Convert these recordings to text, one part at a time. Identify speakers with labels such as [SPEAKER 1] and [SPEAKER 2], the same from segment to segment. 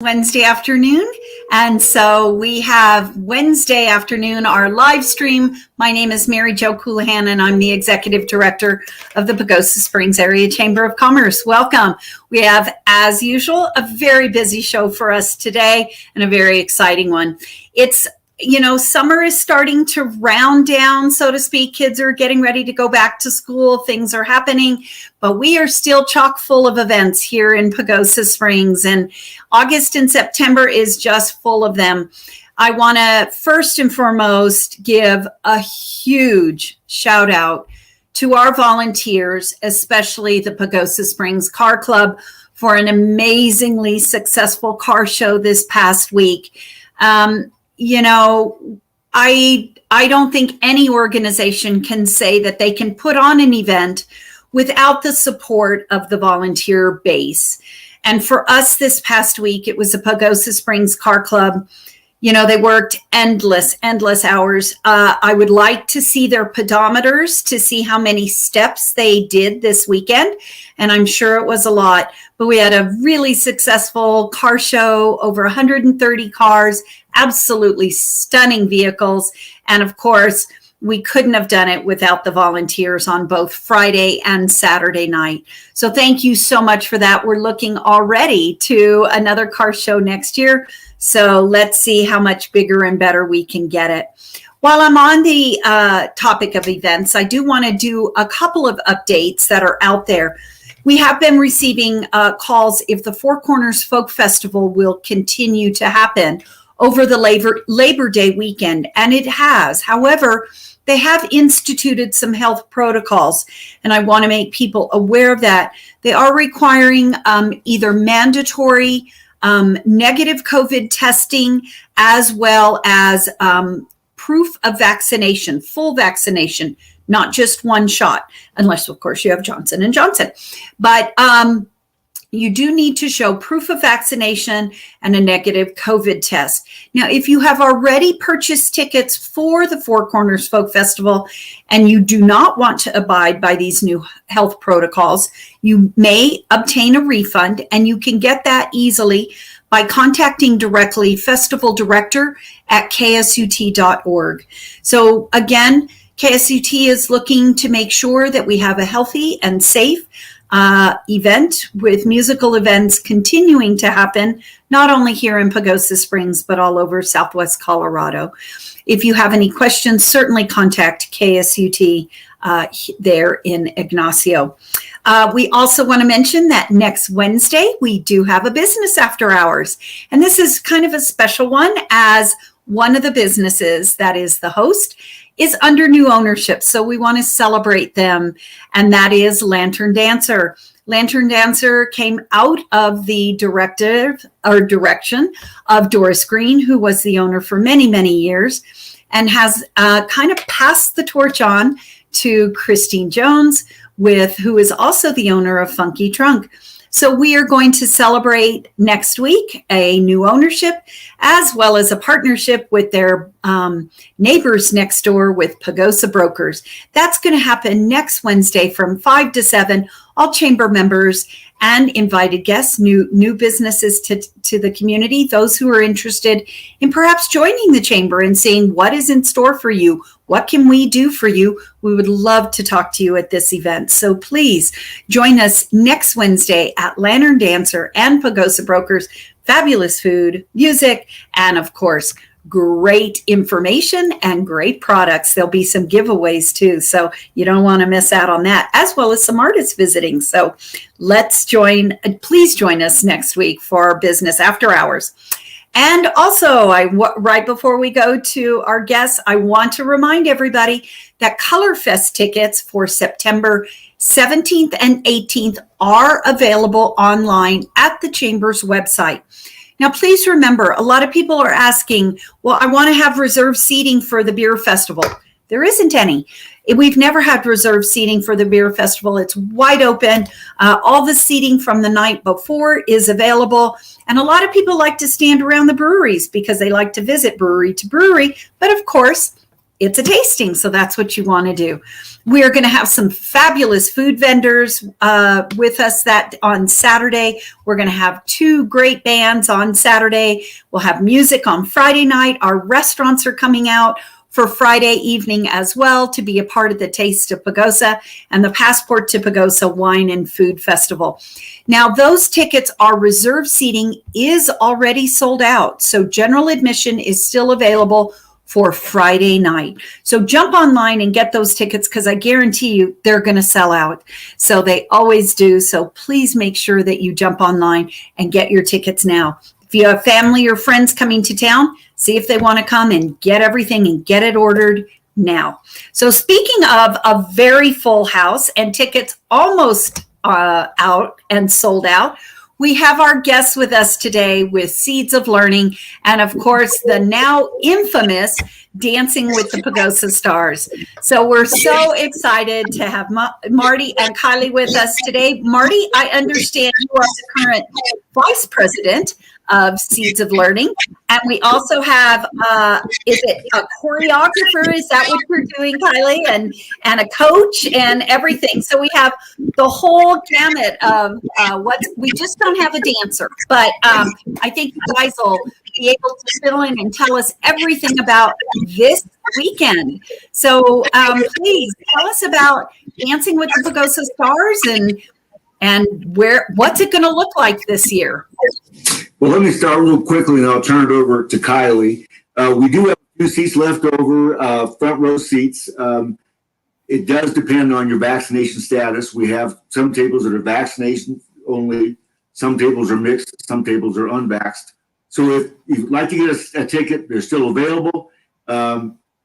[SPEAKER 1] Wednesday afternoon. And so we have Wednesday afternoon, our live stream. My name is Mary Jo Coulihan, and I'm the Executive Director of the Pagosa Springs Area Chamber of Commerce. Welcome. We have, as usual, a very busy show for us today and a very exciting one. Summer is starting to round down, so to speak. Kids are getting ready to go back to school. Things are happening, but we are still chock full of events here in Pagosa Springs, and August and September is just full of them. I want to first and foremost give a huge shout out to our volunteers, especially the Pagosa Springs Car Club, for an amazingly successful car show this past week. I don't think any organization can say that they can put on an event without the support of the volunteer base. And for us this past week, it was the Pagosa Springs Car Club. They worked endless hours. I would like to see their pedometers to see how many steps they did this weekend. And I'm sure it was a lot. But we had a really successful car show, over 130 cars, absolutely stunning vehicles. And of course, we couldn't have done it without the volunteers on both Friday and Saturday night. So thank you so much for that. We're looking already to another car show next year. So let's see how much bigger and better we can get it. While I'm on the topic of events, I do want to do a couple of updates that are out there. We have been receiving calls if the Four Corners Folk Festival will continue to happen over the Labor Day weekend, and it has. However, they have instituted some health protocols, and I want to make people aware of that. They are requiring either mandatory negative COVID testing, as well as proof of vaccination, full vaccination, not just one shot, unless, of course, you have Johnson & Johnson. But you do need to show proof of vaccination and a negative COVID test. Now, if you have already purchased tickets for the Four Corners Folk Festival and you do not want to abide by these new health protocols, you may obtain a refund, and you can get that easily by contacting directly Festival Director at ksut.org. So again, KSUT is looking to make sure that we have a healthy and safe event, with musical events continuing to happen, not only here in Pagosa Springs, but all over Southwest Colorado. If you have any questions, certainly contact KSUT there in Ignacio. We also want to mention that next Wednesday, we do have a business after hours. And this is kind of a special one, as one of the businesses, that is the host, is under new ownership. So we want to celebrate them, and that is Lantern Dancer. Lantern Dancer came out of the direction of Doris Green, who was the owner for many, many years, and has kind of passed the torch on to Christine Jones, who is also the owner of Funky Trunk. So we are going to celebrate next week a new ownership, as well as a partnership with their neighbors next door with Pagosa Brokers. That's going to happen next Wednesday from 5 to 7. All chamber members and invited guests, new businesses to the community, those who are interested in perhaps joining the chamber and seeing what is in store for you. What can we do for you? We would love to talk to you at this event. So please join us next Wednesday at Lantern Dancer and Pagosa Brokers. Fabulous food, music, and of course, great information and great products. There'll be some giveaways too, so you don't want to miss out on that, as well as some artists visiting. So please join us next week for our business after hours. And also, right before we go to our guests, I want to remind everybody that Colorfest tickets for September 17th and 18th are available online at the Chamber's website. Now, please remember, a lot of people are asking, well, I want to have reserved seating for the beer festival. There isn't any. We've never had reserved seating for the beer festival. It's wide open. All the seating from the night before is available. And a lot of people like to stand around the breweries because they like to visit brewery to brewery. But of course, it's a tasting, so that's what you want to do. We are going to have some fabulous food vendors with us that on Saturday. We're going to have 2 great bands on Saturday. We'll have music on Friday night. Our restaurants are coming out for Friday evening as well to be a part of the Taste of Pagosa and the Passport to Pagosa Wine and Food Festival. Now, those tickets, our reserve seating is already sold out. So general admission is still available for Friday night. So jump online and get those tickets because I guarantee you they're going to sell out. So they always do. So please make sure that you jump online and get your tickets now. If you have family or friends coming to town, see if they want to come and get everything and get it ordered now. So speaking of a very full house and tickets almost out and sold out, we have our guests with us today with Seeds of Learning and, of course, the now infamous Dancing with the Pagosa Stars. So we're so excited to have Marty and Kylie with us today. Marty, I understand you are the current vice president of Seeds of Learning. And we also have, is it a choreographer? Is that what you're doing, Kylie? And a coach and everything. So we have the whole gamut of we just don't have a dancer. But I think you guys will be able to fill in and tell us everything about this weekend. So please tell us about Dancing with the Pagosa Stars and what's it going to look like this year?
[SPEAKER 2] Well, let me start real quickly, and I'll turn it over to Kylie. We do have a few seats left over, front row seats. It does depend on your vaccination status. We have some tables that are vaccination only. Some tables are mixed. Some tables are unvaxxed. So if you'd like to get a ticket, they're still available.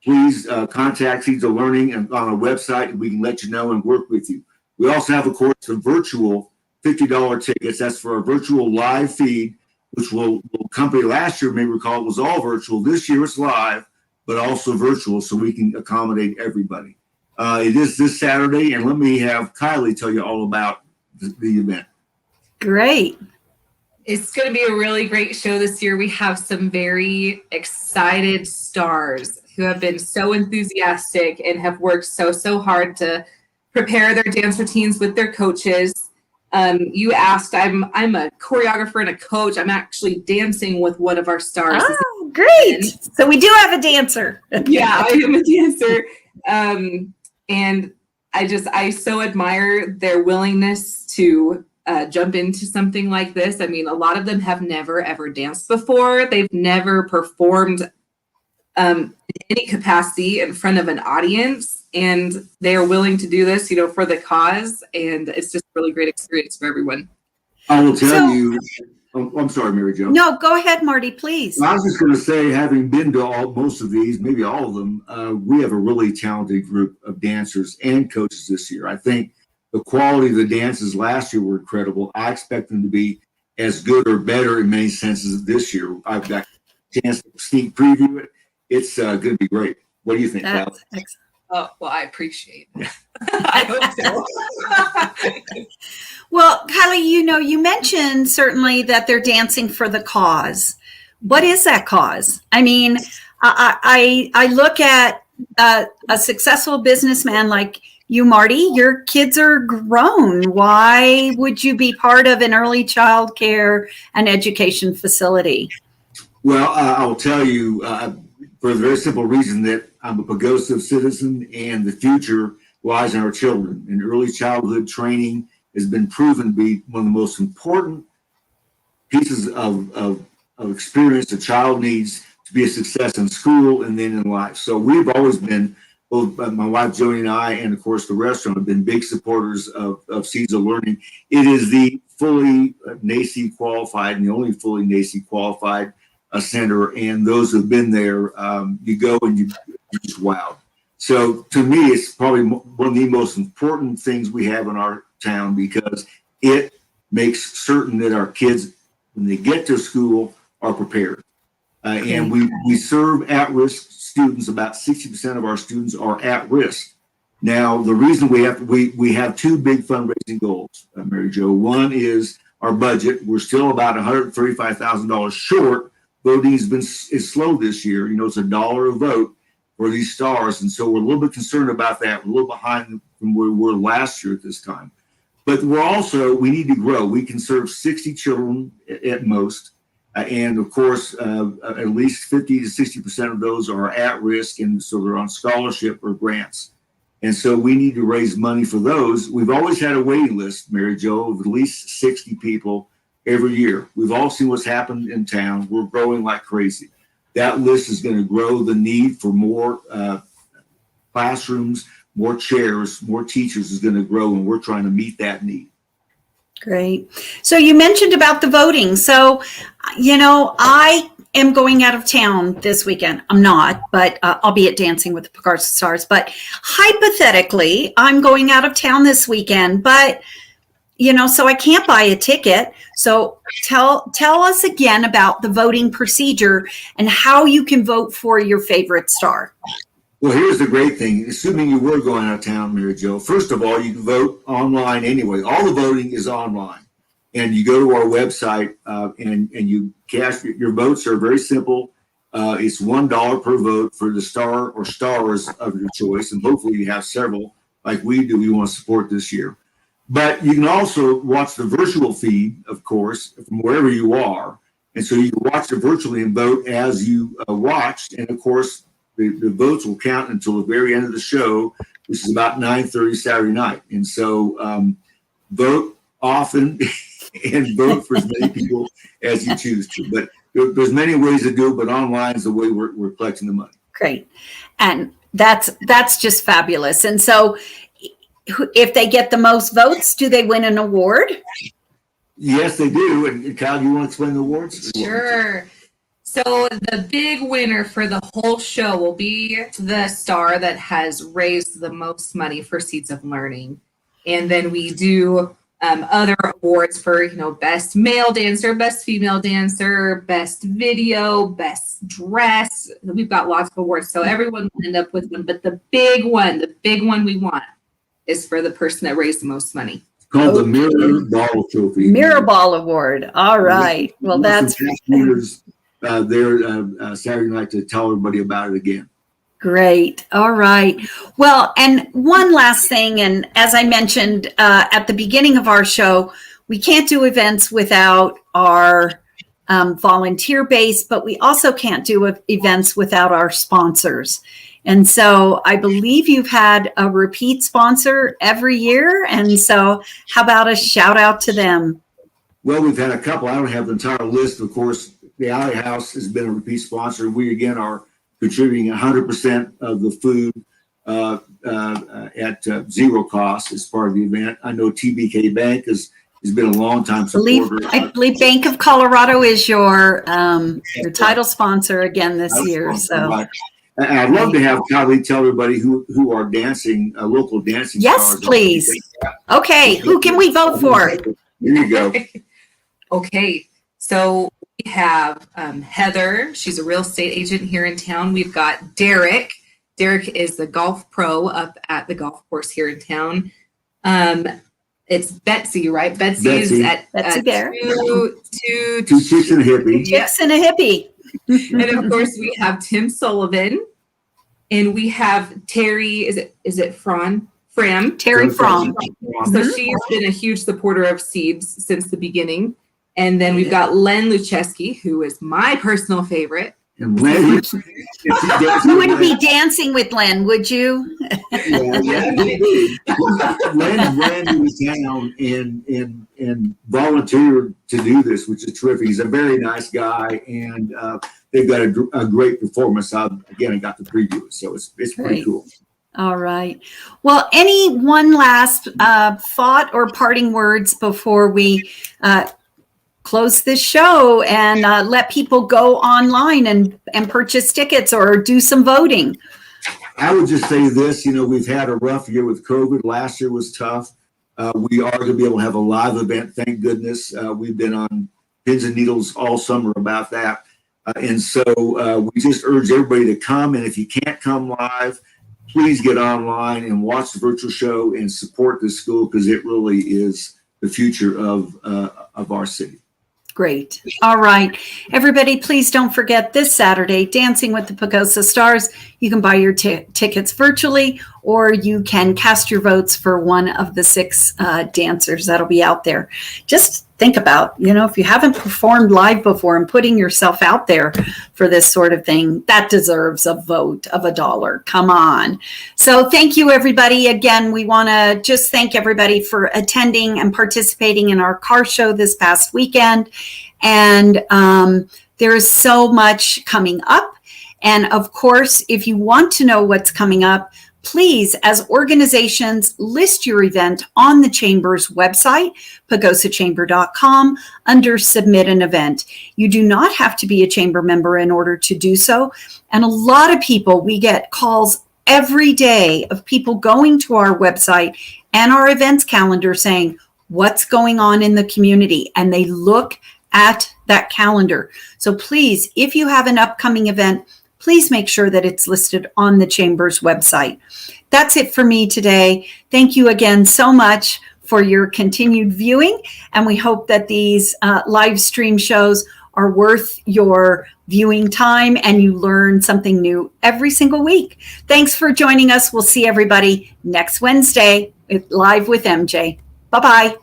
[SPEAKER 2] Please contact Seeds of Learning and on our website, and we can let you know and work with you. We also have, of course, a virtual $50 tickets. That's for our virtual live feed, which will accompany last year, may recall, it was all virtual. This year it's live, but also virtual, so we can accommodate everybody. It is this Saturday, and let me have Kylie tell you all about the event.
[SPEAKER 1] Great.
[SPEAKER 3] It's going to be a really great show this year. We have some very excited stars who have been so enthusiastic and have worked so hard to prepare their dance routines with their coaches. You asked, I'm a choreographer and a coach. I'm actually dancing with one of our stars.
[SPEAKER 1] Oh, great. So we do have a dancer.
[SPEAKER 3] Yeah, I am a dancer. And I so admire their willingness to jump into something like this. I mean, a lot of them have never, ever danced before. They've never performed in any capacity in front of an audience. And they are willing to do this, for the cause. And it's just a really great experience for everyone.
[SPEAKER 2] I will tell you, I'm sorry, Mary Jo.
[SPEAKER 1] No, go ahead, Marty, please.
[SPEAKER 2] I was just going to say, having been to most of these, maybe all of them, we have a really talented group of dancers and coaches this year. I think the quality of the dances last year were incredible. I expect them to be as good or better in many senses this year. I've got a chance to sneak preview it. It's going to be great. What do you think, Val?
[SPEAKER 3] Oh, well, I appreciate it. I hope so.
[SPEAKER 1] Well, Kylie, you mentioned certainly that they're dancing for the cause. What is that cause? I mean, I look at a successful businessman like you, Marty. Your kids are grown. Why would you be part of an early child care and education facility?
[SPEAKER 2] Well, I will tell you for the very simple reason that I'm a Pagosa citizen, and the future lies in our children. And early childhood training has been proven to be one of the most important pieces of experience a child needs to be a success in school and then in life. So we've always been, both my wife Joni and I, and of course the restaurant, have been big supporters of Seeds of Learning. It is the fully NACCE qualified and the only fully NACCE qualified center, and those who've been there, you go and you're just wowed. So to me, it's probably one of the most important things we have in our town, because it makes certain that our kids, when they get to school, are prepared. And we serve at-risk students. About 60% of our students are at risk. Now, the reason we have 2 big fundraising goals, Mary Jo. One is our budget. We're still about $135,000 short. Voting is slow this year. It's $1 a vote for these stars. And so we're a little bit concerned about that. We're a little behind from where we were last year at this time. But we need to grow. We can serve 60 children at most. And of course, at least 50 to 60% of those are at risk. And so they're on scholarship or grants. And so we need to raise money for those. We've always had a waiting list, Mary Jo, of at least 60 people every year. We've all seen what's happened in town. We're growing like crazy. That list is going to grow. The need for more classrooms, more chairs, more teachers is going to grow, and we're trying to meet that need.
[SPEAKER 1] Great. So you mentioned about the voting. So, I am going out of town this weekend. I'm not, but I'll be at Dancing with the Pagosa Stars. But hypothetically, I'm going out of town this weekend, but so I can't buy a ticket. So tell us again about the voting procedure and how you can vote for your favorite star.
[SPEAKER 2] Well, here's the great thing. Assuming you were going out of town, Mary Jo, first of all, you can vote online anyway. All the voting is online. And you go to our website and you cast your votes are very simple. It's $1 per vote for the star or stars of your choice. And hopefully you have several like we do. We want to support this year. But you can also watch the virtual feed, of course, from wherever you are. And so you can watch it virtually and vote as you watch. And of course, the votes will count until the very end of the show, which is about 9:30 Saturday night. And so vote often and vote for as many people as you choose to. But there's many ways to do it, but online is the way we're collecting the money.
[SPEAKER 1] Great. And that's just fabulous. And so if they get the most votes, do they win an award?
[SPEAKER 2] Yes, they do. And Kyle, do you want to explain the awards?
[SPEAKER 3] Sure. So the big winner for the whole show will be the star that has raised the most money for Seeds of Learning. And then we do other awards for, best male dancer, best female dancer, best video, best dress. We've got lots of awards. So everyone will end up with one. But the big one we want is for the person that raised the most money.
[SPEAKER 2] It's called the Mirror Ball Trophy.
[SPEAKER 1] Mirror Ball Award. All right. Well, that's
[SPEAKER 2] there Saturday night to tell everybody about it again.
[SPEAKER 1] Great. All right. Well, and one last thing, and as I mentioned at the beginning of our show, we can't do events without our volunteer base, but we also can't do events without our sponsors. And so I believe you've had a repeat sponsor every year. And so how about a shout out to them?
[SPEAKER 2] Well, we've had a couple. I don't have the entire list. Of course, the Alley House has been a repeat sponsor. We, again, are contributing 100% of the food at zero cost as part of the event. I know TBK Bank has been a long time supporter.
[SPEAKER 1] I believe Bank of Colorado is your title sponsor again this year. So.
[SPEAKER 2] Right. And I'd love to have Kylie tell everybody who are dancing, local dancing
[SPEAKER 1] yes,
[SPEAKER 2] stars.
[SPEAKER 1] Please. Okay, who can we vote for?
[SPEAKER 2] Here you go.
[SPEAKER 3] Okay, so we have Heather. She's a real estate agent here in town. We've got Derek. Derek is the golf pro up at the golf course here in town. It's Betsy, right? Betsy is at
[SPEAKER 1] Betsy Bear.
[SPEAKER 2] Two chicks and a hippie.
[SPEAKER 1] Chicks and a hippie.
[SPEAKER 3] And of course we have Tim Sullivan, and we have Terry. Is it Fram?
[SPEAKER 1] Terry Fram.
[SPEAKER 3] So she's been a huge supporter of Seeds since the beginning. And then we've got Len Lucheski, who is my personal favorite.
[SPEAKER 2] And Len,
[SPEAKER 1] you wouldn't be dancing with Len, would you?
[SPEAKER 2] Len ran to town and volunteered to do this, which is terrific. He's a very nice guy, and they've got a great performance. I got to preview it, so it's pretty cool.
[SPEAKER 1] All right. Well, any one last thought or parting words before we close this show and let people go online and purchase tickets or do some voting?
[SPEAKER 2] I would just say this, we've had a rough year with COVID. Last year was tough. We are going to be able to have a live event, thank goodness. We've been on pins and needles all summer about that. And so we just urge everybody to come. And if you can't come live, please get online and watch the virtual show and support this school, because it really is the future of our city.
[SPEAKER 1] Great. All right. Everybody, please don't forget this Saturday, Dancing with the Pagosa Stars. You can buy your tickets virtually, or you can cast your votes for one of the 6 dancers that'll be out there. Just think about, if you haven't performed live before and putting yourself out there for this sort of thing, that deserves a vote of $1. Come on. So thank you, everybody. Again, we want to just thank everybody for attending and participating in our car show this past weekend. And there is so much coming up. And of course, if you want to know what's coming up, please, as organizations, list your event on the Chamber's website, pagosachamber.com, under Submit an Event. You do not have to be a Chamber member in order to do so. And a lot of people, we get calls every day of people going to our website and our events calendar saying, what's going on in the community? And they look at that calendar. So please, if you have an upcoming event, please make sure that it's listed on the Chamber's website. That's it for me today. Thank you again so much for your continued viewing, and we hope that these live stream shows are worth your viewing time and you learn something new every single week. Thanks for joining us. We'll see everybody next Wednesday live with MJ. Bye-bye.